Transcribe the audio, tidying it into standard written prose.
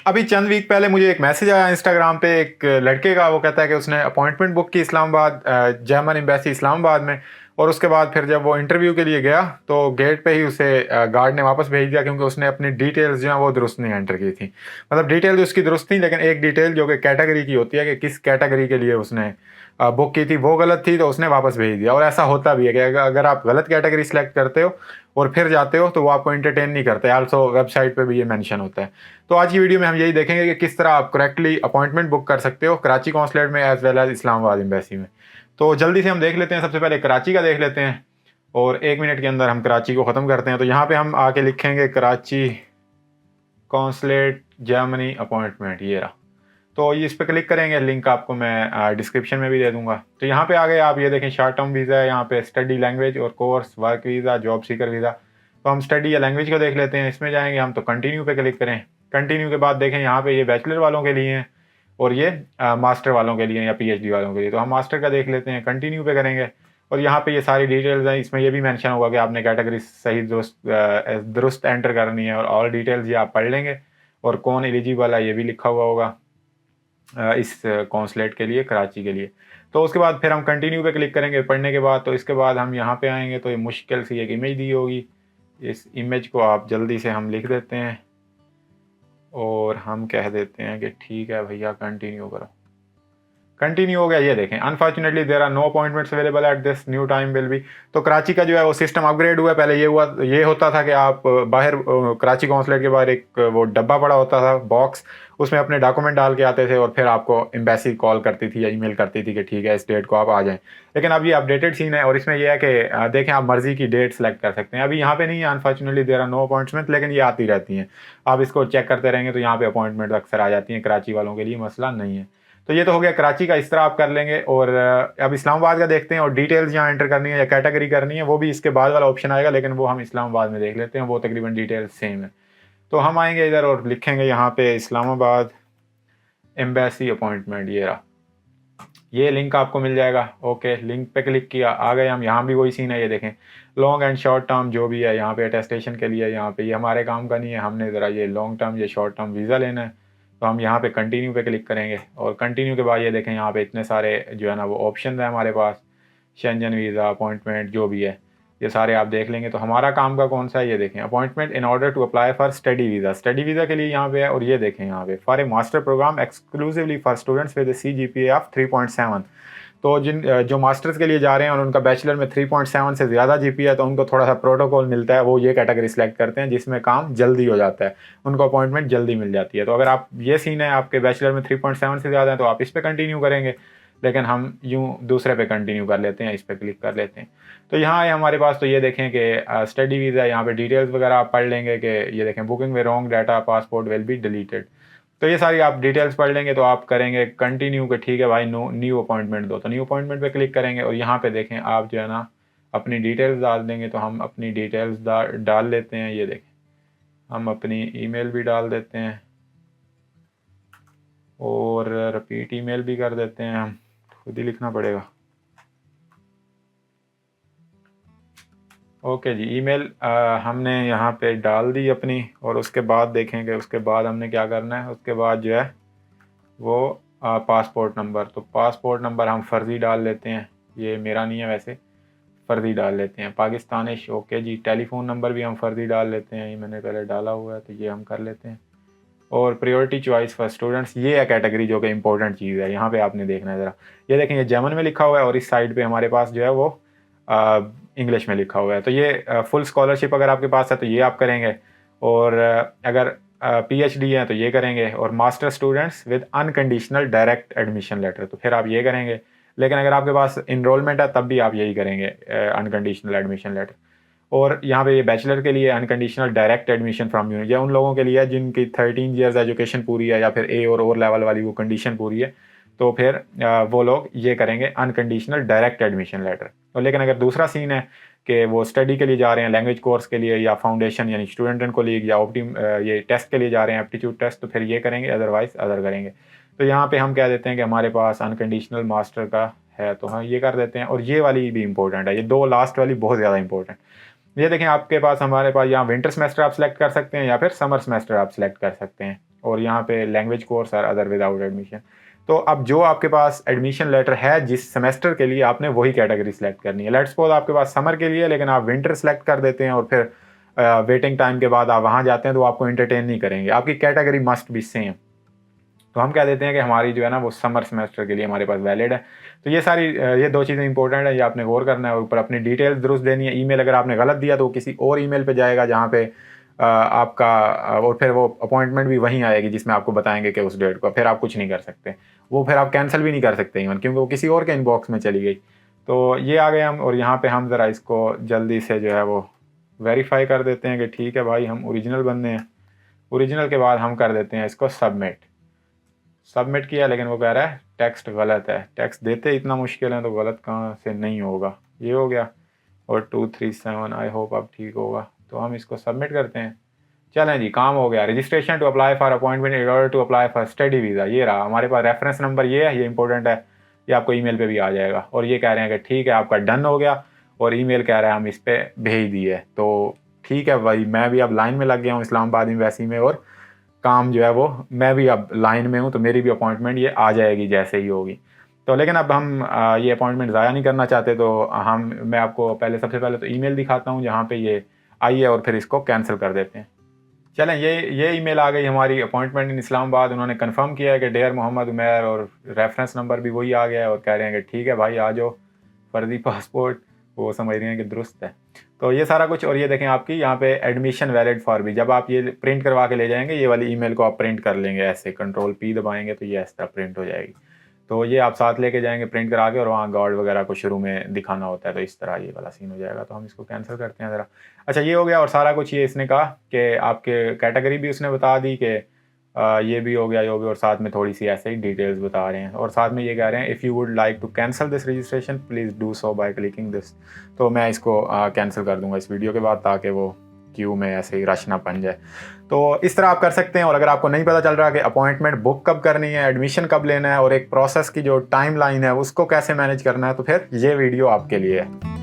अभी चंद वीक पहले मुझे एक मैसेज आया इंस्टाग्राम पे एक लड़के का। वो कहता है कि उसने अपॉइंटमेंट बुक की इस्लामाबाद, जर्मन एम्बेसी इस्लामाबाद में। और उसके बाद फिर जब वो इंटरव्यू के लिए गया तो गेट पे ही उसे गार्ड ने वापस भेज दिया, क्योंकि उसने अपनी डिटेल्स जो है वो दुरुस्त नहीं एंटर की थी। मतलब डिटेल उसकी दुरुस्त थी, लेकिन एक डिटेल जो कि कैटेगरी की होती है कि किस कैटेगरी के लिए उसने बुक की थी वो गलत थी, तो उसने वापस भेज दिया। और ऐसा होता भी है कि अगर आप गलत कैटेगरी सेलेक्ट करते हो और फिर जाते हो तो वो आपको एंटरटेन नहीं करते। आल्सो वेबसाइट पे भी ये मेंशन होता है। तो आज की वीडियो में हम यही देखेंगे कि किस तरह आप करेक्टली अपॉइंटमेंट बुक कर सकते हो कराची कॉन्सुलेट में as well as Islamabad embassy में। तो जल्दी से हम देख लेते हैं। सबसे पहले कराची का देख लेते हैं और 1 मिनट के अंदर हम कराची को ख़त्म करते हैं। तो यहाँ पे हम आके लिखेंगे कराची कॉन्सुलेट जर्मनी अपॉइंटमेंट, ये रहा। तो ये इस पर क्लिक करेंगे, लिंक आपको मैं डिस्क्रिप्शन में भी दे दूंगा। तो यहाँ पे आ गए आप, ये देखें शॉर्ट टर्म वीज़ा है, यहाँ पे स्टडी लैंग्वेज और course, work visa, job seeker visa. तो हम स्टडी या लैंग्वेज को देख लेते हैं। इसमें जाएंगे हम तो कंटिन्यू पे क्लिक करें। कंटिन्यू के बाद देखें यहाँ पे ये बैचलर वालों के लिए हैं और ये मास्टर वालों के लिए या पीएचडी वालों के लिए। तो हम मास्टर का देख लेते हैं, कंटिन्यू पे करेंगे। और यहाँ पे ये सारी डिटेल्स हैं। इसमें ये भी मेंशन होगा कि आपने कैटेगरी सही दुरुस्त एंटर करनी है, और ऑल डिटेल्स ये आप पढ़ लेंगे। और कौन एलिजिबल है ये भी लिखा हुआ होगा इस कॉन्सुलेट के लिए, कराची के लिए। तो उसके बाद फिर हम कंटिन्यू पे क्लिक करेंगे पढ़ने के बाद। तो इसके बाद हम यहाँ पे आएंगे तो ये मुश्किल सी एक इमेज दी होगी। इस इमेज को आप जल्दी से हम लिख देते हैं और हम कह देते हैं कि ठीक है भैया कंटिन्यू करो। कंटिन्यू हो गया। ये देखें, unfortunately there are no appointments available at this new time will be. तो कराची का जो है वो सिस्टम अपग्रेड हुआ है। पहले ये होता था कि आप बाहर कराची कॉन्सुलेट के बाहर एक वो डब्बा पड़ा होता था, बॉक्स, उसमें अपने डॉक्यूमेंट डाल के आते थे और फिर आपको एम्बेसी कॉल करती थी या ईमेल करती थी कि ठीक है इस डेट को आप आ जाएं। लेकिन अब ये अपडेटेड सीन है और इसमें यह है कि देखें आप मर्जी की डेट सेलेक्ट कर सकते हैं। अभी यहाँ पे नहीं है unfortunately, there are no appointment, लेकिन ये आती रहती हैं। आप इसको चेक करते रहेंगे तो यहाँ पे अपॉइंटमेंट अक्सर आ जाती हैं। कराची वालों के लिए मसला नहीं है। तो ये तो हो गया कराची का, इस तरह आप कर लेंगे। और अब इस्लामाबाद का देखते हैं, और डिटेल्स यहाँ एंटर करनी है या कैटेगरी करनी है वो भी इसके बाद वाला ऑप्शन आएगा, लेकिन वो हम इस्लामाबाद में देख लेते हैं, वो तकरीबन डिटेल्स सेम है। तो हम आएंगे इधर और लिखेंगे यहाँ पे इस्लामाबाद एम्बेसी अपॉइंटमेंट, ये रहा। ये लिंक आपको मिल जाएगा। ओके, लिंक पे क्लिक किया, आ गए हम। यहाँ भी वही सीन है, ये देखें लॉन्ग एंड शॉर्ट टर्म जो भी है यहाँ पे अटेस्टेशन के लिए। यहाँ पे ये हमारे काम का नहीं है, हमने ज़रा ये लॉन्ग टर्म, ये शॉर्ट टर्म वीज़ा लेना है। तो हम यहाँ पे कंटिन्यू पे क्लिक करेंगे और कंटिन्यू के बाद ये देखें यहाँ पे इतने सारे जो है ना वो ऑप्शन है हमारे पास। शेंजन वीज़ा, अपॉइंटमेंट जो भी है ये सारे आप देख लेंगे। तो हमारा काम का कौन सा है, ये देखें appointment in order to apply for study visa. Study visa के लिए यहाँ पे है। और ये देखें यहाँ पे for a master program exclusively for students with CGPA of 3.7। तो जो मास्टर्स के लिए जा रहे हैं और उनका बैचलर में 3.7 से ज़्यादा जीपीए है तो उनको थोड़ा सा प्रोटोकॉल मिलता है। वो ये कैटेगरी सेलेक्ट करते हैं जिसमें काम जल्दी हो जाता है, उनको अपॉइंटमेंट जल्दी मिल जाती है। तो अगर आप ये सीन है आपके बैचलर में 3.7 से ज़्यादा है तो आप इस पर कंटिन्यू करेंगे, लेकिन हम यूँ दूसरे पे कंटिन्यू कर लेते हैं, इस पर क्लिक कर लेते हैं। तो यहाँ है हमारे पास। तो ये देखें कि स्टडी वीज़ा, यहाँ पे डिटेल्स वगैरह आप पढ़ लेंगे कि ये देखें बुकिंग में wrong data passport will be deleted. तो ये सारी आप डिटेल्स पढ़ लेंगे। तो आप करेंगे कंटिन्यू के ठीक है भाई, न्यू अपॉइंटमेंट दो। तो न्यू अपॉइंटमेंट पे क्लिक करेंगे और यहाँ पे देखें आप जो है ना अपनी डिटेल्स डाल देंगे। तो हम अपनी डिटेल्स डाल लेते हैं। ये देखें हम अपनी ईमेल भी डाल देते हैं और रिपीट ईमेल भी कर देते हैं। हम खुद ही लिखना पड़ेगा। ओके जी, ईमेल हमने यहाँ पे डाल दी अपनी। और उसके बाद देखेंगे उसके बाद हमने क्या करना है। उसके बाद जो है वो पासपोर्ट नंबर। तो पासपोर्ट नंबर हम फर्जी डाल लेते हैं, ये मेरा नहीं है वैसे, फर्जी डाल लेते हैं पाकिस्तानिश। ओके जी, टेलीफोन नंबर भी हम फर्जी डाल लेते हैं, ये मैंने पहले डाला हुआ है तो ये हम कर लेते हैं। और प्रायोरिटी चॉइस फॉर स्टूडेंट्स, ये है कैटेगरी जो कि इंपॉर्टेंट चीज़ है, यहाँ पे आपने देखना है ज़रा। ये देखें ये जर्मन में लिखा हुआ है और इस साइड पे हमारे पास जो है वो इंग्लिश में लिखा हुआ है। तो ये फुल स्कॉलरशिप अगर आपके पास है तो ये आप करेंगे। और अगर PhD है तो ये करेंगे। और master students with unconditional direct admission letter, तो फिर आप ये करेंगे। लेकिन अगर आपके पास इनरोलमेंट है तब भी आप यही करेंगे, अनकंडीशनल एडमिशन लेटर। और यहाँ पे ये बैचलर के लिए unconditional direct admission from university, या उन लोगों के लिए जिनकी 13 ईयर्स एजुकेशन पूरी है या फिर ए और लेवल वाली वो कंडीशन पूरी है, तो फिर वो लोग ये करेंगे अनकंडीशनल डायरेक्ट एडमिशन लेटर। और लेकिन अगर दूसरा सीन है कि वो स्टडी के लिए जा रहे हैं, लैंग्वेज कोर्स के लिए या फाउंडेशन यानी स्टूडेंट कोलीग या ऑप्टिम ये टेस्ट के लिए जा रहे हैं, एप्टीट्यूड टेस्ट, तो फिर ये करेंगे, अदरवाइज अदर करेंगे। तो यहाँ पे हम कह देते हैं कि हमारे पास अनकंडीशनल मास्टर का है तो हम ये कर देते हैं। और ये वाली भी इंपॉर्टेंट है, ये दो लास्ट वाली बहुत ज़्यादा इंपॉर्टेंट। ये देखें आपके पास, हमारे पास यहाँ विंटर सेमेस्टर आप सेलेक्ट कर सकते हैं या फिर समर सेमेस्टर आप सेलेक्ट कर सकते हैं। और यहाँ पे लैंग्वेज कोर्स और अदर विदाउट एडमिशन। तो अब जो आपके पास एडमिशन लेटर है जिस सेमेस्टर के लिए, आपने वही कैटेगरी सेलेक्ट करनी है। लेट्स सपोज आपके पास समर के लिए, लेकिन आप विंटर सेलेक्ट कर देते हैं और फिर वेटिंग टाइम के बाद आप वहाँ जाते हैं तो आपको एंटरटेन नहीं करेंगे, आपकी कैटेगरी मस्ट बी सेम। तो हम कह देते हैं कि हमारी जो है ना वो समर सेमेस्टर के लिए हमारे पास वैलिड है। तो ये सारी ये दो चीज़ें इंपॉर्टेंट है, ये आपने गौर करना है। ऊपर अपनी डिटेल्स दुरुस्त देनी है। ईमेल अगर आपने गलत दिया तो वो किसी और ईमेल पे जाएगा जहाँ पे आपका और फिर वो अपॉइंटमेंट भी वहीं आएगी जिसमें आपको बताएंगे कि उस डेट को, फिर आप कुछ नहीं कर सकते। वो फिर आप कैंसिल भी नहीं कर सकते इवन, क्योंकि वो किसी और के इनबॉक्स में चली गई। तो ये आ गए हम, और यहाँ पे हम ज़रा इसको जल्दी से जो है वो वेरीफाई कर देते हैं कि ठीक है भाई हम ओरिजिनल बंदे हैं। ओरिजिनल के बाद हम कर देते हैं इसको सबमिट। सबमिट किया, लेकिन वो कह रहा है टेक्स्ट गलत है। टेक्स्ट देते इतना मुश्किल है तो गलत कहाँ से नहीं होगा। ये हो गया, और 237 आई होप अब ठीक होगा। तो हम इसको सबमिट करते हैं। चलें जी, काम हो गया। Registration to apply for appointment in order to apply for study visa, ये रहा हमारे पास। रेफरेंस नंबर ये है, ये इंपॉर्टेंट है, ये आपको ईमेल पे भी आ जाएगा। और ये कह रहे हैं कि ठीक है आपका डन हो गया, और ईमेल कह रहा है हम इस पर भेज दिए। तो ठीक है भाई, मैं भी अब लाइन में लग गया हूँ इस्लामाबाद एम्बेसी में, और काम जो है वो मैं भी अब लाइन में हूँ, तो मेरी भी अपॉइंटमेंट ये आ जाएगी जैसे ही होगी। तो लेकिन अब हम ये अपॉइंटमेंट ज़ाया नहीं करना चाहते, तो मैं आपको सबसे पहले तो ईमेल दिखाता हूँ जहाँ पे ये आई है, और फिर इसको कैंसिल कर देते हैं। चलें, ये ईमेल आ गई हमारी अपॉइंटमेंट इन इस्लामाबाद। उन्होंने कंफर्म किया है कि डेयर मोहम्मद उमैर, और रेफरेंस नंबर भी वही आ गया है, और कह रहे हैं कि ठीक है भाई आ जाओ, फर्जी पासपोर्ट, वो समझ रहे हैं कि दुरुस्त है। तो ये सारा कुछ, और ये देखें आपकी यहाँ पे एडमिशन वैलिड फॉर भी, जब आप ये प्रिंट करवा के ले जाएंगे, ये वाली ईमेल को आप प्रिंट कर लेंगे ऐसे, कंट्रोल P दबाएंगे तो ये इस तरह प्रिंट हो जाएगी। तो ये आप साथ लेके जाएंगे प्रिंट करा के, और वहाँ गार्ड वगैरह को शुरू में दिखाना होता है, तो इस तरह ये वाला सीन हो जाएगा। तो हम इसको कैंसिल करते हैं ज़रा। अच्छा, ये हो गया, और सारा कुछ ये इसने कहा कि आपके कैटेगरी भी उसने बता दी कि ये भी हो गया, ये हो गया, और साथ में थोड़ी सी ऐसे ही डिटेल्स बता रहे हैं, और साथ में ये कह रहे हैं if you would like to cancel this registration please do so by clicking this. तो मैं इसको कैंसिल कर दूंगा इस वीडियो के बाद, ताकि वो क्यू में ऐसे ही रश ना बन जाए। तो इस तरह आप कर सकते हैं। और अगर आपको नहीं पता चल रहा कि अपॉइंटमेंट बुक कब करनी है, एडमिशन कब लेना है, और एक प्रोसेस की जो टाइम लाइन है उसको कैसे मैनेज करना है, तो फिर ये वीडियो आपके लिए है।